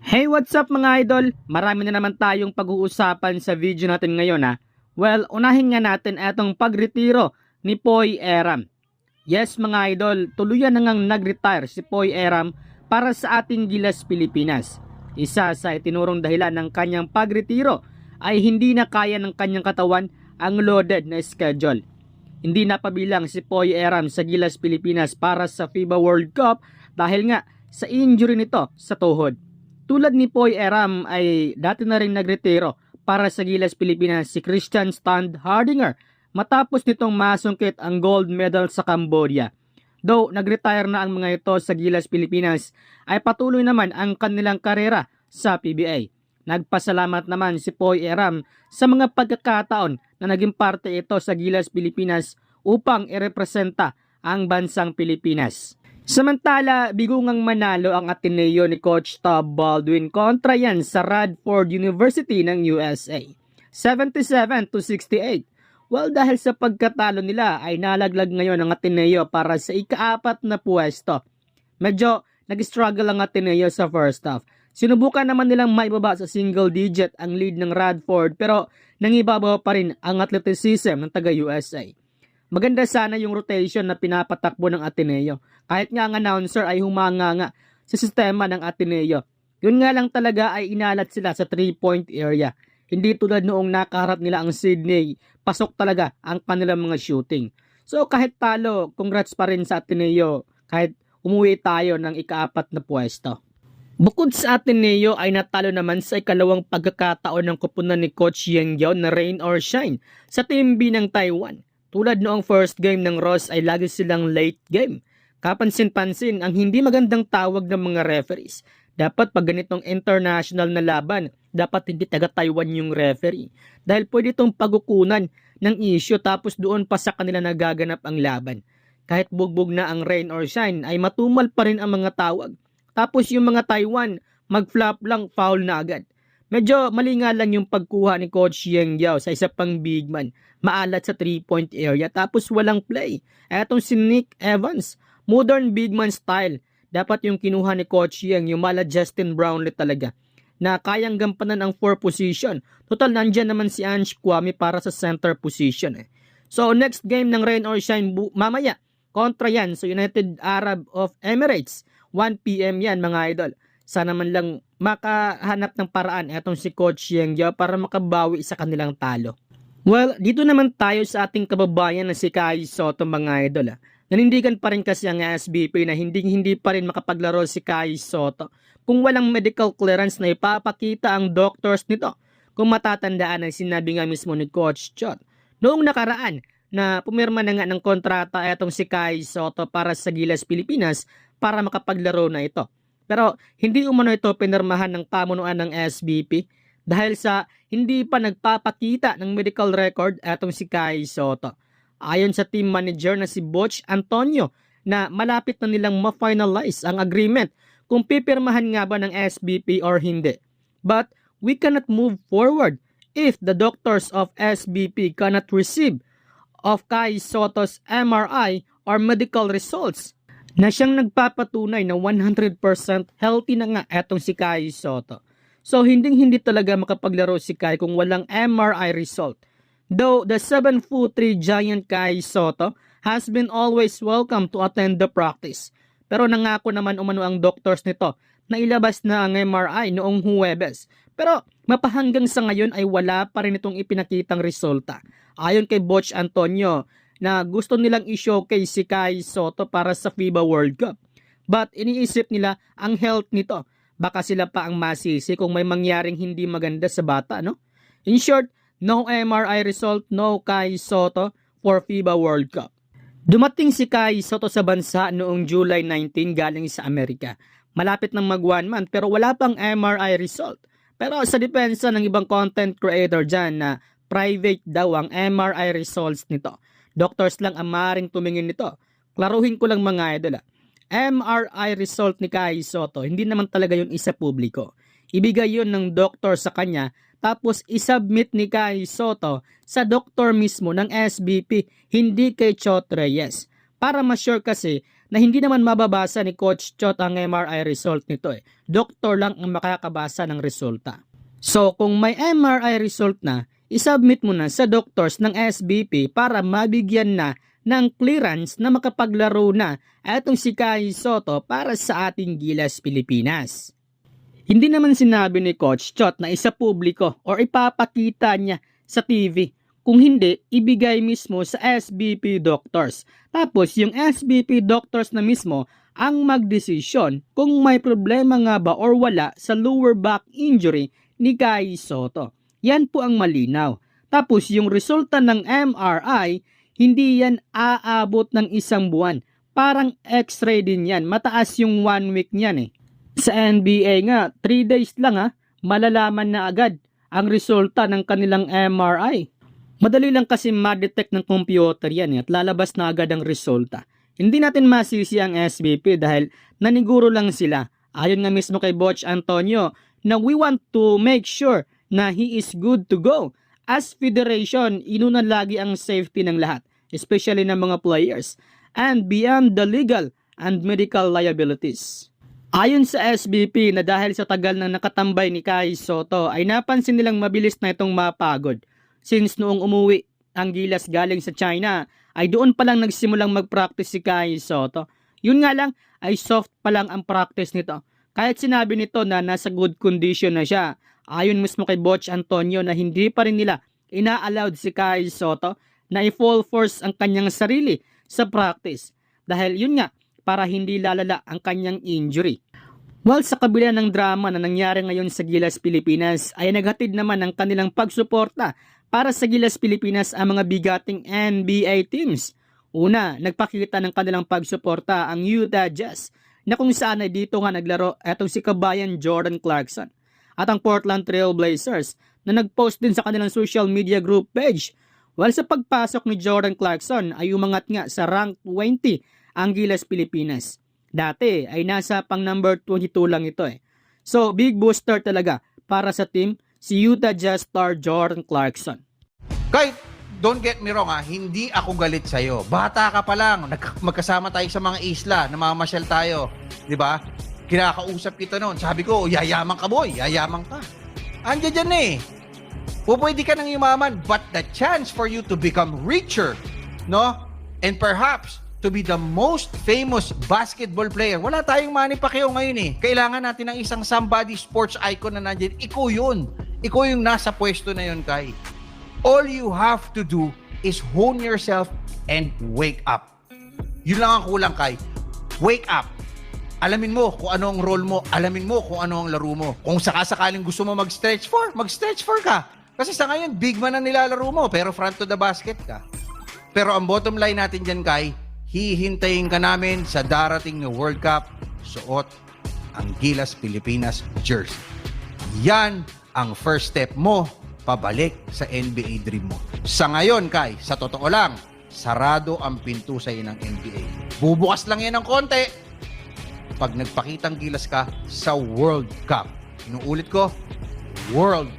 Hey, what's up mga idol? Marami na naman tayong pag-uusapan sa video natin ngayon ha. Well, unahin nga natin etong pagretiro ni Poy Eram. Yes mga idol, tuluyan na ngang nag-retire si Poy Eram para sa ating Gilas Pilipinas. Isa sa itinurong dahilan ng kanyang pagretiro ay hindi na kaya ng kanyang katawan ang loaded na schedule. Hindi na pabilang si Poy Eram sa Gilas Pilipinas para sa FIBA World Cup dahil nga sa injury nito sa tuhod. Tulad ni Poy Eram ay dati na rin nagretiro para sa Gilas Pilipinas si Christian Stand Hardinger matapos nitong masungkit ang gold medal sa Cambodia. Though nag-retire na ang mga ito sa Gilas Pilipinas ay patuloy naman ang kanilang karera sa PBA. Nagpasalamat naman si Poy Eram sa mga pagkakataon na naging parte ito sa Gilas Pilipinas upang irepresenta ang bansang Pilipinas. Samantala, bigungang manalo ang Ateneo ni Coach Tob Baldwin kontra yan sa Radford University ng USA. 77-68. Well, dahil sa pagkatalo nila ay nalaglag ngayon ang Ateneo para sa ika-4 na pwesto. Medyo nag-struggle ang Ateneo sa first half. Sinubukan naman nilang maibaba sa single digit ang lead ng Radford pero nangibabaw pa rin ang athleticism ng taga-USA. Maganda sana yung rotation na pinapatakbo ng Ateneo. Kahit nga ang announcer ay humanga nga sa sistema ng Ateneo. Yun nga lang talaga ay inalat sila sa 3-point area. Hindi tulad noong nakaharap nila ang Sydney, pasok talaga ang kanilang mga shooting. So kahit talo, congrats pa rin sa Ateneo kahit umuwi tayo ng ika-4 na pwesto. Bukod sa Ateneo ay natalo naman sa ikalawang pagkakataon ng kupunan ni Coach Yang Yao na rain or shine sa Team B ng Taiwan. Tulad noong first game ng Ross ay lagi silang late game. Kapansin-pansin ang hindi magandang tawag ng mga referees. Dapat pag ganitong international na laban, dapat hindi taga-Taiwan yung referee. Dahil pwede itong pagukunan ng issue tapos doon pa sa kanila nagaganap ang laban. Kahit bugbog na ang rain or shine ay matumal pa rin ang mga tawag. Tapos yung mga Taiwan, mag-flop lang, foul na agad. Medyo mali nga lang yung pagkuha ni Coach Yang Yao sa isa pang big man. Maalat sa 3-point area tapos walang play. Etong si Nick Evans, modern big man style. Dapat yung kinuha ni Coach Yang, yung mala Justin Brownlee talaga, na kayang gampanan ang 4 position. Total nandyan naman si Ange Kwame para sa center position. So next game ng rain or shine mamaya, kontra yan sa United Arab of Emirates. 1 PM yan mga idol. Sana man lang makahanap ng paraan etong si Coach Yang Yao para makabawi sa kanilang talo. Well, dito naman tayo sa ating kababayan na si Kai Sotto mga idol. Nanindigan pa rin kasi ang SBP na hindi pa rin makapaglaro si Kai Sotto kung walang medical clearance na ipapakita ang doctors nito. Kung matatandaan ay sinabi nga mismo ni Coach Chot noong nakaraan na pumirma na nga ng kontrata etong si Kai Sotto para sa Gilas Pilipinas para makapaglaro na ito. Pero hindi umano ito pinirmahan ng pamunuan ng SBP dahil sa hindi pa nagpapakita ng medical record etong si Kai Sotto. Ayon sa team manager na si Butch Antonio na malapit na nilang ma-finalize ang agreement kung pipirmahan nga ba ng SBP or hindi. But we cannot move forward if the doctors of SBP cannot receive of Kai Sotto's MRI or medical results na siyang nagpapatunay na 100% healthy na nga etong si Kai Sotto. So hindi talaga makapaglaro si Kai kung walang MRI result. Though the 7'3" giant Kai Sotto has been always welcome to attend the practice. Pero nangako naman umano ang doctors nito na ilabas na ang MRI noong Huwebes. Pero mapahanggang sa ngayon ay wala pa rin itong ipinakitang resulta. Ayon kay Butch Antonio, na gusto nilang i-showcase si Kai Sotto para sa FIBA World Cup. But iniisip nila ang health nito. Baka sila pa ang masisi kung may mangyaring hindi maganda sa bata, no? In short, no MRI result, no Kai Sotto for FIBA World Cup. Dumating si Kai Sotto sa bansa noong July 19 galing sa Amerika. Malapit nang mag 1 month pero wala pang MRI result. Pero sa depensa ng ibang content creator dyan na private daw ang MRI results nito. Doctors lang ang maaaring tumingin nito. Klaruhin ko lang mga idol. MRI result ni Kai Sotto, hindi naman talaga yun isa publiko. Ibigay yun ng doktor sa kanya, tapos isubmit ni Kai Sotto sa doktor mismo ng SBP, hindi kay Chot Reyes. Para ma-sure kasi na hindi naman mababasa ni Coach Chot ang MRI result nito eh. Doktor lang ang makakabasa ng resulta. So kung may MRI result na, isubmit mo na sa doctors ng SBP para mabigyan na ng clearance na makapaglaro na etong si Kai Sotto para sa ating Gilas Pilipinas. Hindi naman sinabi ni Coach Chot na isa publiko or ipapakita niya sa TV. Kung hindi, ibigay mismo sa SBP doctors. Tapos yung SBP doctors na mismo ang magdesisyon kung may problema nga ba or wala sa lower back injury ni Kai Sotto. Yan po ang malinaw. Tapos yung resulta ng MRI, hindi yan aabot ng 1 buwan. Parang x-ray din yan. Mataas yung 1 week niyan eh. Sa NBA nga, 3 days lang malalaman na agad ang resulta ng kanilang MRI. Madali lang kasi ma-detect ng computer yan at lalabas na agad ang resulta. Hindi natin masisi ang SBP dahil naniguro lang sila. Ayon nga mismo kay Butch Antonio na we want to make sure na he is good to go. As federation, inuna lagi ang safety ng lahat, especially ng mga players, and beyond the legal and medical liabilities. Ayon sa SBP na dahil sa tagal na nakatambay ni Kai Sotto ay napansin nilang mabilis na itong mapagod. Since noong umuwi ang Gilas galing sa China, ay doon pa lang nagsimulang mag-practice si Kai Sotto. Yun nga lang, ay soft pa lang ang practice nito. Kahit sinabi nito na nasa good condition na siya, ayon mismo kay Butch Antonio na hindi pa rin nila ina-allowed si Kai Sotto na i-full force ang kanyang sarili sa practice. Dahil yun nga, para hindi lalala ang kanyang injury. While sa kabila ng drama na nangyari ngayon sa Gilas Pilipinas, ay naghatid naman ng kanilang pagsuporta para sa Gilas Pilipinas ang mga bigating NBA teams. Una, nagpakita ng kanilang pagsuporta ang Utah Jazz na kung saan ay dito nga naglaro etong si kabayan Jordan Clarkson. At ang Portland Trail Blazers na nagpost din sa kanilang social media group page. While sa pagpasok ni Jordan Clarkson ay umangat nga sa rank 20 ang Gilas Pilipinas. Dati ay nasa pang number 22 lang ito eh. So big booster talaga para sa team si Utah Jazz star Jordan Clarkson. Kahit, don't get me wrong hindi ako galit sa'yo. Bata ka pa lang, magkasama tayo sa mga isla, namamasyal tayo. Di ba? Kinakausap kita noon. Sabi ko, yayaman ka boy, yayaman ka. Andiyan dyan eh. Pwede ka nang yumaman, but the chance for you to become richer, no? And perhaps, to be the most famous basketball player. Wala tayong Manny Pacquiao ngayon eh. Kailangan natin ng isang somebody sports icon na nandiyan. Ikaw yun. Ikaw yung nasa pwesto na yun, Kai. All you have to do is hone yourself and wake up. Yun lang ang kulang, Kai. Wake up. Alamin mo kung ano ang role mo. Alamin mo kung ano ang laro mo. Kung sakasakaling gusto mo mag-stretch for ka. Kasi sa ngayon, big man ang nilalaro mo, pero front to the basket ka. Pero ang bottom line natin dyan, Kai, hihintayin ka namin sa darating na World Cup, suot ang Gilas Pilipinas jersey. Yan ang first step mo pabalik sa NBA dream mo. Sa ngayon, Kai, sa totoo lang, sarado ang pinto sa ng NBA. Bubukas lang yan ng konti pag nagpakitang gilas ka sa World Cup. Inuulit ko, World